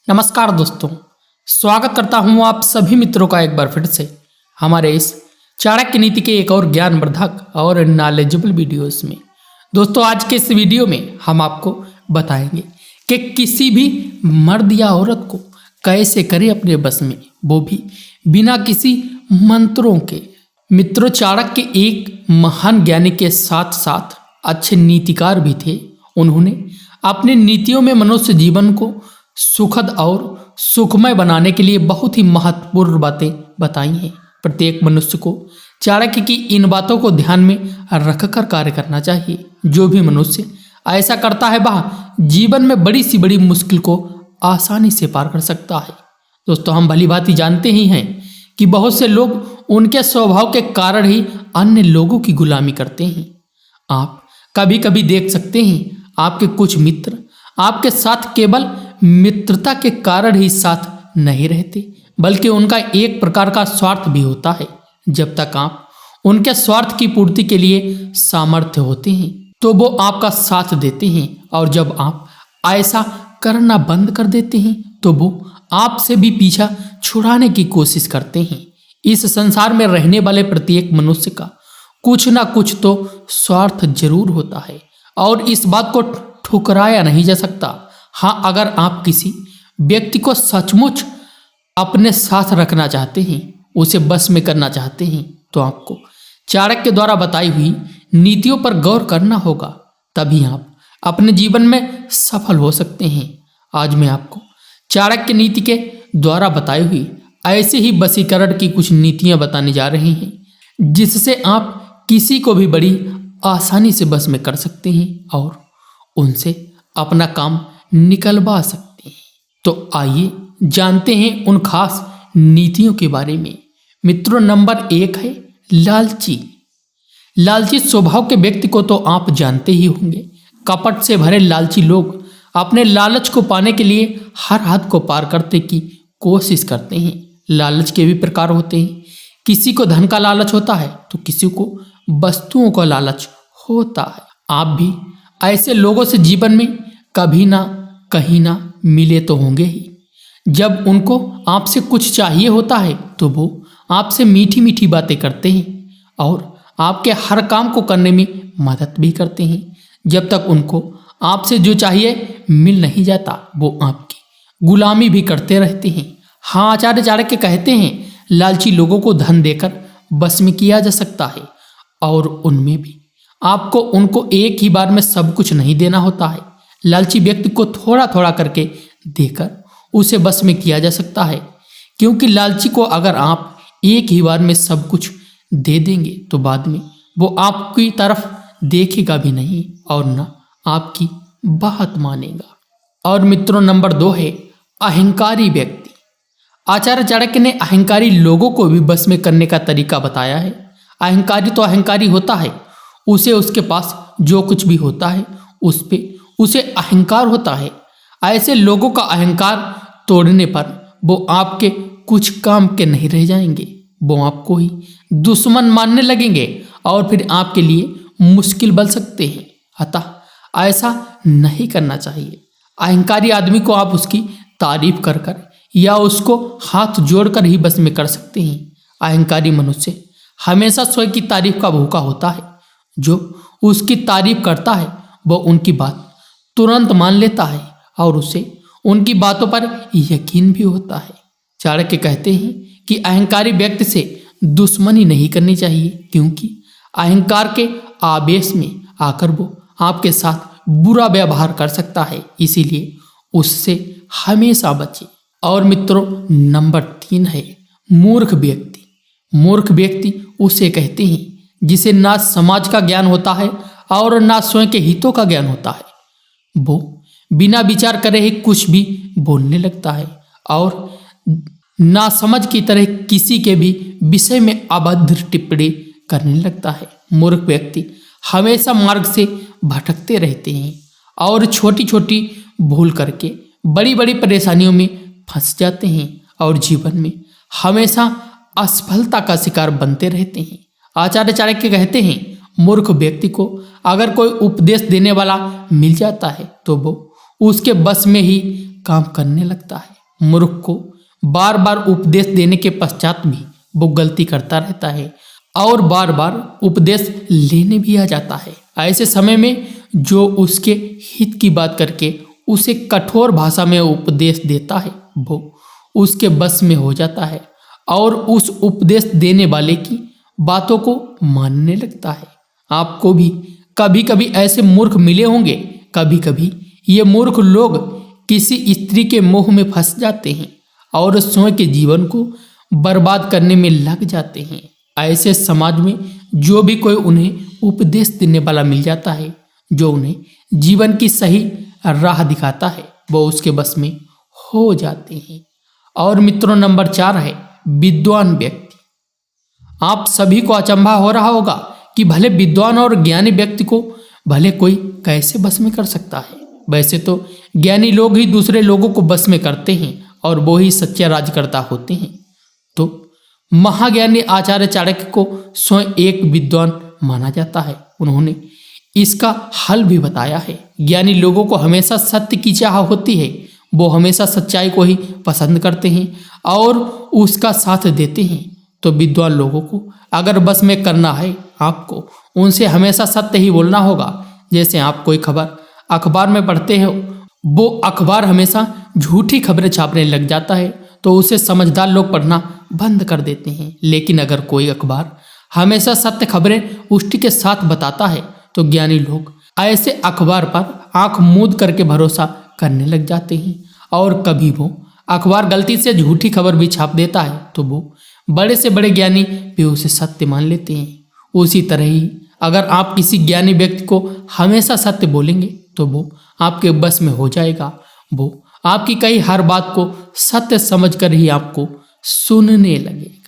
नमस्कार दोस्तों, स्वागत करता हूं आप सभी मित्रों का एक बार फिर से हमारे इस चाणक्य नीति के एक और ज्ञानवर्धक और नॉलेजेबल वीडियोस में। दोस्तों, आज के इस वीडियो में हम आपको बताएंगे कि किसी भी मर्द या औरत को कैसे करें अपने बस में, वो भी बिना किसी मंत्रों के। मित्रों, चाणक्य एक महान ज्ञानी के साथ साथ अच्छे नीतिकार भी थे। उन्होंने अपनी नीतियों में मनुष्य जीवन को सुखद और सुखमय बनाने के लिए बहुत ही महत्वपूर्ण बातें बताई हैं। प्रत्येक मनुष्य को चाणक्य की इन बातों को ध्यान में रखकर कार्य करना चाहिए। जो भी मनुष्य ऐसा करता है वह जीवन में बड़ी सी बड़ी मुश्किल को आसानी से पार कर सकता है। दोस्तों, हम भली भांति जानते ही हैं कि बहुत से लोग उनके स्वभाव के कारण ही अन्य लोगों की गुलामी करते हैं। आप कभी कभी देख सकते हैं आपके कुछ मित्र आपके साथ केवल मित्रता के कारण ही साथ नहीं रहते, बल्कि उनका एक प्रकार का स्वार्थ भी होता है। जब तक आप उनके स्वार्थ की पूर्ति के लिए सामर्थ्य होते हैं तो वो आपका साथ देते हैं, और जब आप ऐसा करना बंद कर देते हैं तो वो आपसे भी पीछा छुड़ाने की कोशिश करते हैं। इस संसार में रहने वाले प्रत्येक मनुष्य का कुछ ना कुछ तो स्वार्थ जरूर होता है, और इस बात को ठुकराया नहीं जा सकता। हाँ, अगर आप किसी व्यक्ति को सचमुच अपने साथ रखना चाहते हैं, उसे बस में करना चाहते हैं, तो आपको चाणक्य द्वारा बताई हुई नीतियों पर गौर करना होगा। तभी आप अपने जीवन में सफल हो सकते हैं। आज मैं आपको चाणक्य नीति के द्वारा बताई हुई ऐसे ही वशीकरण की कुछ नीतियां बताने जा रहे हैं, जिससे आप किसी को भी बड़ी आसानी से बस में कर सकते हैं और उनसे अपना काम निकलवा सकते हैं। तो आइए जानते हैं उन खास नीतियों के बारे में। मित्रों, नंबर 1 है लालची। लालची स्वभाव के व्यक्ति को तो आप जानते ही होंगे। कपट से भरे लालची लोग अपने लालच को पाने के लिए हर हद को पार करने की कोशिश करते हैं। लालच के भी प्रकार होते हैं। किसी को धन का लालच होता है तो किसी को वस्तुओं का लालच होता है। आप भी ऐसे लोगों से जीवन में कभी ना कहीं ना मिले तो होंगे ही। जब उनको आपसे कुछ चाहिए होता है तो वो आपसे मीठी मीठी बातें करते हैं और आपके हर काम को करने में मदद भी करते हैं। जब तक उनको आपसे जो चाहिए मिल नहीं जाता, वो आपकी गुलामी भी करते रहते हैं। हाँ, आचार्य चाणक्य कहते हैं लालची लोगों को धन देकर बस में किया जा सकता है, और उनमें भी आपको उनको एक ही बार में सब कुछ नहीं देना होता है। लालची व्यक्ति को थोड़ा थोड़ा करके देकर उसे बस में किया जा सकता है, क्योंकि लालची को अगर आप एक ही बार में सब कुछ दे देंगे तो बाद में वो आपकी तरफ देखेगा भी नहीं और ना आपकी बात मानेगा। और मित्रों, नंबर 2 है अहंकारी व्यक्ति। आचार्य चाणक्य ने अहंकारी लोगों को भी बस में करने का तरीका बताया है। अहंकारी तो अहंकारी होता है, उसे उसके पास जो कुछ भी होता है उस पे उसे अहंकार होता है। ऐसे लोगों का अहंकार तोड़ने पर वो आपके कुछ काम के नहीं रह जाएंगे। वो आपको ही दुश्मन मानने लगेंगे और फिर आपके लिए मुश्किल बन सकते हैं। अतः ऐसा नहीं करना चाहिए। अहंकारी आदमी को आप उसकी तारीफ कर कर या उसको हाथ जोड़कर ही बस में कर सकते हैं। अहंकारी मनुष्य हमेशा स्वयं की तारीफ का भूखा होता है। जो उसकी तारीफ करता है वो उनकी बात तुरंत मान लेता है और उसे उनकी बातों पर यकीन भी होता है। चाणक्य कहते हैं कि अहंकारी व्यक्ति से दुश्मनी नहीं करनी चाहिए, क्योंकि अहंकार के आवेश में आकर वो आपके साथ बुरा व्यवहार कर सकता है। इसीलिए उससे हमेशा बचें। और मित्रों, नंबर 3 है मूर्ख व्यक्ति। मूर्ख व्यक्ति उसे कहते हैं जिसे ना समाज का ज्ञान होता है और ना स्वयं के हितों का ज्ञान होता है। वो बिना विचार करे ही कुछ भी बोलने लगता है और ना समझ की तरह किसी के भी विषय में अभद्र टिप्पणी करने लगता है। मूर्ख व्यक्ति हमेशा मार्ग से भटकते रहते हैं और छोटी छोटी भूल करके बड़ी बड़ी परेशानियों में फंस जाते हैं और जीवन में हमेशा असफलता का शिकार बनते रहते हैं। आचार्य चाणक्य कहते हैं मूर्ख व्यक्ति को अगर कोई उपदेश देने वाला मिल जाता है तो वो उसके बस में ही काम करने लगता है। मूर्ख को बार बार उपदेश देने के पश्चात भी वो गलती करता रहता है और बार बार उपदेश लेने भी आ जाता है। ऐसे समय में जो उसके हित की बात करके उसे कठोर भाषा में उपदेश देता है वो उसके बस में हो जाता है और उस उपदेश देने वाले की बातों को मानने लगता है। आपको भी कभी कभी ऐसे मूर्ख मिले होंगे। कभी कभी ये मूर्ख लोग किसी स्त्री के मोह में फंस जाते हैं और स्वयं के जीवन को बर्बाद करने में लग जाते हैं। ऐसे समाज में जो भी कोई उन्हें उपदेश देने वाला मिल जाता है, जो उन्हें जीवन की सही राह दिखाता है, वो उसके बस में हो जाते हैं। और मित्रों, नंबर 4 है विद्वान व्यक्ति। आप सभी को अचंभा हो रहा होगा कि भले विद्वान और ज्ञानी व्यक्ति को भले कोई कैसे बस में कर सकता है। वैसे तो ज्ञानी लोग ही दूसरे लोगों को बस में करते हैं और वो ही सच्चे राजकर्ता होते हैं। तो महाज्ञानी आचार्य चाणक्य को स्वयं एक विद्वान माना जाता है। उन्होंने इसका हल भी बताया है। ज्ञानी लोगों को हमेशा सत्य की चाह होती है। वो हमेशा सच्चाई को ही पसंद करते हैं और उसका साथ देते हैं। तो विद्वान लोगों को अगर बस में करना है, आपको उनसे हमेशा सत्य ही बोलना होगा। जैसे आप कोई खबर अखबार में पढ़ते हो, वो अखबार हमेशा झूठी खबरें छापने लग जाता है तो उसे समझदार लोग पढ़ना बंद कर देते हैं। लेकिन अगर कोई अखबार हमेशा सत्य खबरें पुष्टि के साथ बताता है तो ज्ञानी लोग ऐसे अखबार पर आंख मूंद करके भरोसा करने लग जाते हैं। और कभी वो अखबार गलती से झूठी खबर भी छाप देता है तो वो बड़े से बड़े ज्ञानी भी उसे सत्य मान लेते हैं। उसी तरह ही अगर आप किसी ज्ञानी व्यक्ति को हमेशा सत्य बोलेंगे तो वो आपके बस में हो जाएगा। वो आपकी कही हर बात को सत्य समझकर ही आपको सुनने लगेगा।